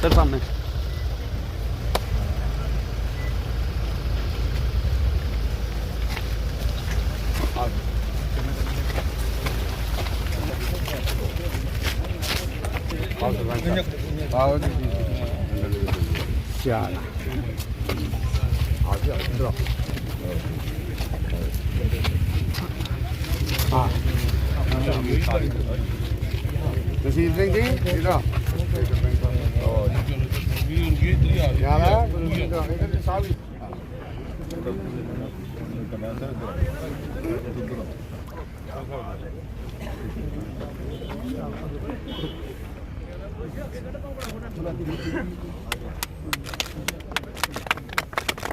Sir सामने जसीर सिंह जी इधर यार इधर साहब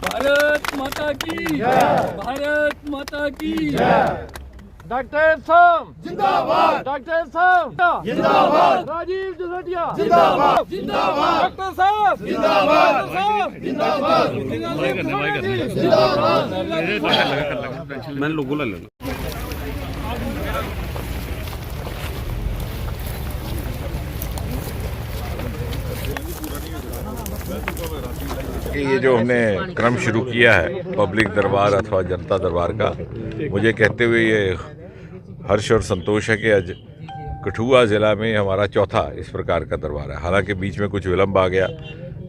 भारत माता की भारत माता की डॉक्टर साहब जिंदाबाद डॉक्टर साहब जिंदाबाद राजीव जलोटिया जिंदाबाद जिंदाबाद डॉक्टर साहब जिंदाबाद जिंदाबाद मैं लोगो ला लेना कि ये जो हमने क्रम शुरू किया है पब्लिक दरबार अथवा जनता दरबार का, मुझे कहते हुए ये हर्ष और संतोष है कि आज कठुआ ज़िला में हमारा चौथा इस प्रकार का दरबार है। हालांकि बीच में कुछ विलम्ब आ गया,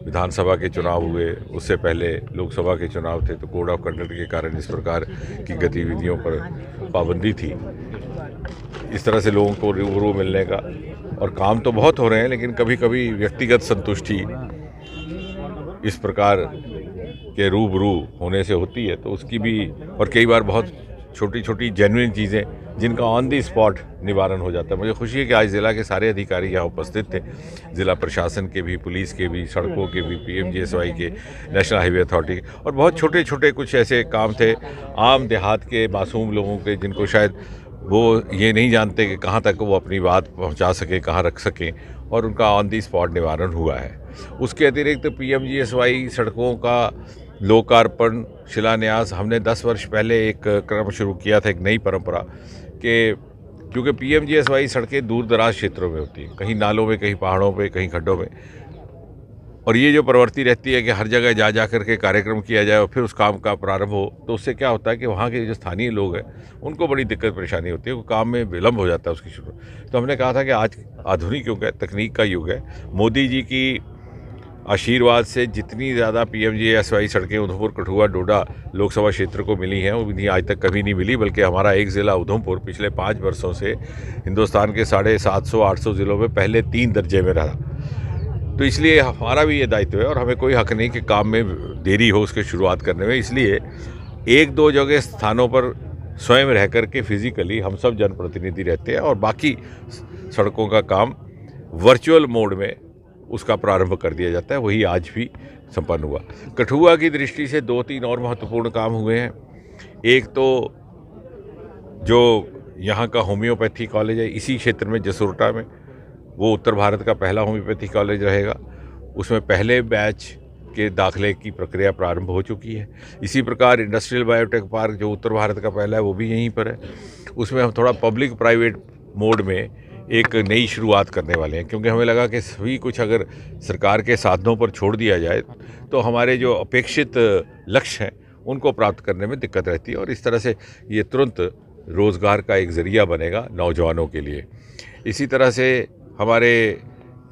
विधानसभा के चुनाव हुए, उससे पहले लोकसभा के चुनाव थे, तो कोड ऑफ कंडक्ट के कारण इस प्रकार की गतिविधियों पर पाबंदी थी। इस तरह से लोगों को रूबरू मिलने का, और काम तो बहुत हो रहे हैं, लेकिन कभी कभी व्यक्तिगत संतुष्टि इस प्रकार के रूबरू होने से होती है, तो उसकी भी, और कई बार बहुत छोटी छोटी जेन्युइन चीज़ें जिनका ऑन दी स्पॉट निवारण हो जाता है। मुझे खुशी है कि आज ज़िला के सारे अधिकारी यहाँ उपस्थित थे, ज़िला प्रशासन के भी, पुलिस के भी, सड़कों के भी, PMGSY के, नेशनल हाईवे अथॉरिटी के, और बहुत छोटे छोटे कुछ ऐसे काम थे आम देहात के मासूम लोगों के, जिनको शायद वो ये नहीं जानते कि कहाँ तक वो अपनी बात पहुँचा सकें, कहाँ रख सकें, और उनका ऑन दी स्पॉट निवारण हुआ है। उसके अतिरिक्त PMGSY सड़कों का लोकार्पण, शिलान्यास, हमने 10 वर्ष पहले एक क्रम शुरू किया था, एक नई परंपरा कि क्योंकि PMGSY सड़कें दूर दराज क्षेत्रों में होती हैं, कहीं नालों में, कहीं पहाड़ों पे, कहीं खड्डों में, और ये जो प्रवृत्ति रहती है कि हर जगह जा कर के कार्यक्रम किया जाए और फिर उस काम का प्रारंभ हो, तो उससे क्या होता है कि वहाँ के जो स्थानीय लोग हैं उनको बड़ी दिक्कत परेशानी होती है, वो काम में विलम्ब हो जाता है उसकी शुरू। तो हमने कहा था कि आज आधुनिक युग है, तकनीक का युग है, मोदी जी की आशीर्वाद से जितनी ज़्यादा PMGSY सड़कें उधमपुर, कठुआ, डोडा लोकसभा क्षेत्र को मिली हैं, वो आज तक कभी नहीं मिली, बल्कि हमारा एक ज़िला उधमपुर पिछले 5 वर्षों से हिंदुस्तान के 750-800 ज़िलों में पहले 3 दर्जे में रहा। तो इसलिए हमारा भी ये दायित्व है, और हमें कोई हक नहीं कि काम में देरी हो उसके शुरुआत करने में। इसलिए 1-2 जगह स्थानों पर स्वयं रह कर के फिज़िकली हम सब जनप्रतिनिधि रहते हैं, और बाकी सड़कों का काम वर्चुअल मोड में उसका प्रारंभ कर दिया जाता है। वही आज भी संपन्न हुआ। कठुआ की दृष्टि से 2-3 और महत्वपूर्ण काम हुए हैं। एक तो जो यहाँ का होम्योपैथी कॉलेज है इसी क्षेत्र में, जसुरटा में, वो उत्तर भारत का पहला होम्योपैथी कॉलेज रहेगा। उसमें पहले बैच के दाखिले की प्रक्रिया प्रारंभ हो चुकी है। इसी प्रकार इंडस्ट्रियल बायोटेक पार्क जो उत्तर भारत का पहला है, वो भी यहीं पर है। उसमें हम थोड़ा पब्लिक प्राइवेट मोड में एक नई शुरुआत करने वाले हैं, क्योंकि हमें लगा कि सभी कुछ अगर सरकार के साधनों पर छोड़ दिया जाए तो हमारे जो अपेक्षित लक्ष्य हैं उनको प्राप्त करने में दिक्कत रहती है, और इस तरह से ये तुरंत रोज़गार का एक ज़रिया बनेगा नौजवानों के लिए। इसी तरह से हमारे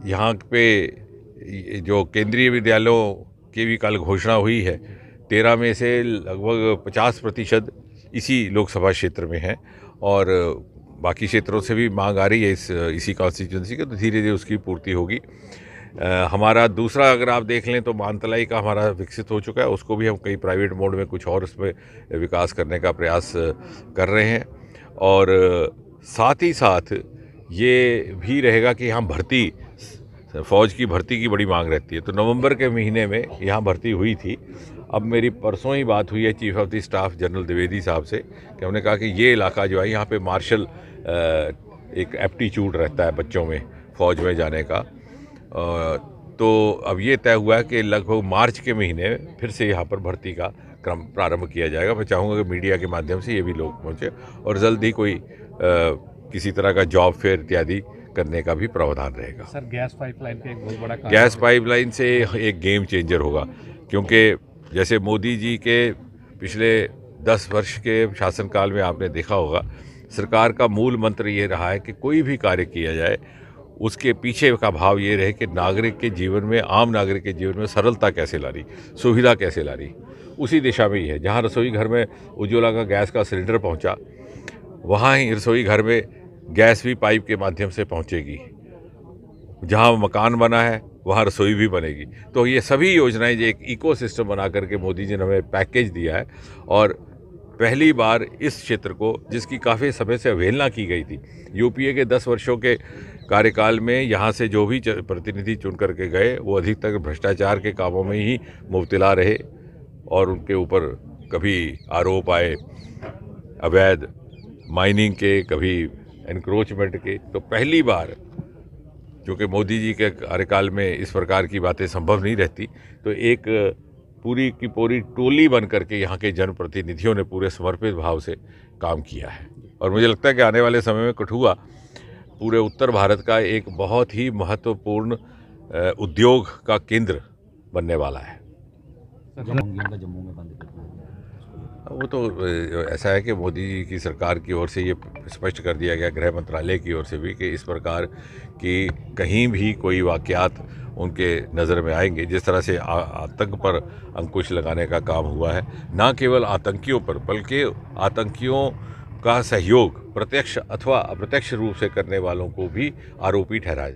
यहाँ पे जो केंद्रीय विद्यालयों की भी कल घोषणा हुई है, 13 में से लगभग 50% इसी लोकसभा क्षेत्र में है, और बाकी क्षेत्रों से भी मांग आ रही है इसी कॉन्स्टिट्यूंसी के, तो धीरे धीरे उसकी पूर्ति होगी। हमारा दूसरा अगर आप देख लें तो मानतलाई का हमारा विकसित हो चुका है, उसको भी हम कई प्राइवेट मोड में कुछ और उसमें विकास करने का प्रयास कर रहे हैं। और साथ ही साथ ये भी रहेगा कि यहाँ भर्ती, फ़ौज की भर्ती की बड़ी मांग रहती है, तो नवंबर के महीने में यहाँ भर्ती हुई थी। अब मेरी परसों ही बात हुई है chief of the staff general Dwivedi साहब से, कि हमने कहा कि ये इलाका जो है यहाँ पे मार्शल एक एप्टीट्यूड रहता है बच्चों में फ़ौज में जाने का, तो अब ये तय हुआ है कि लगभग मार्च के महीने फिर से यहाँ पर भर्ती का क्रम प्रारंभ किया जाएगा। मैं चाहूँगा कि मीडिया के माध्यम से ये भी लोग पहुँचे और जल्द ही कोई किसी तरह का जॉब फेयर इत्यादि करने का भी प्रावधान रहेगा। सर गैस पाइपलाइन का एक बहुत बड़ा काम गैस पाइपलाइन से एक गेम चेंजर होगा, क्योंकि जैसे मोदी जी के पिछले 10 वर्ष के शासनकाल में आपने देखा होगा, सरकार का मूल मंत्र ये रहा है कि कोई भी कार्य किया जाए उसके पीछे का भाव ये रहे कि नागरिक के जीवन में, आम नागरिक के जीवन में सरलता कैसे ला रही, सुविधा कैसे ला रही। उसी दिशा में ही है। जहाँ रसोई घर में उज्ज्वला का गैस का सिलेंडर पहुँचा, वहाँ ही रसोई घर में गैस भी पाइप के माध्यम से पहुँचेगी। जहाँ मकान बना है वहाँ रसोई भी बनेगी। तो ये सभी योजनाएं जो एक इकोसिस्टम बना करके मोदी जी ने हमें पैकेज दिया है, और पहली बार इस क्षेत्र को, जिसकी काफ़ी समय से अवहेलना की गई थी, यूपीए के 10 वर्षों के कार्यकाल में यहाँ से जो भी प्रतिनिधि चुन करके गए वो अधिकतर भ्रष्टाचार के कामों में ही मुब्तला रहे, और उनके ऊपर कभी आरोप आए अवैध माइनिंग के, कभी एनक्रोचमेंट के। तो पहली बार, जो कि मोदी जी के कार्यकाल में इस प्रकार की बातें संभव नहीं रहती, तो एक पूरी की पूरी टोली बन करके यहाँ के जनप्रतिनिधियों ने पूरे समर्पित भाव से काम किया है। और मुझे लगता है कि आने वाले समय में कठुआ पूरे उत्तर भारत का एक बहुत ही महत्वपूर्ण उद्योग का केंद्र बनने वाला है। जम्मू में बंद कर वो तो ऐसा है कि मोदी जी की सरकार की ओर से ये स्पष्ट कर दिया गया, गृह मंत्रालय की ओर से भी, कि इस प्रकार की कहीं भी कोई वाक़यात उनके नज़र में आएंगे, जिस तरह से आतंक पर अंकुश लगाने का काम हुआ है, ना केवल आतंकियों पर बल्कि आतंकियों का सहयोग प्रत्यक्ष अथवा अप्रत्यक्ष रूप से करने वालों को भी आरोपी ठहराया।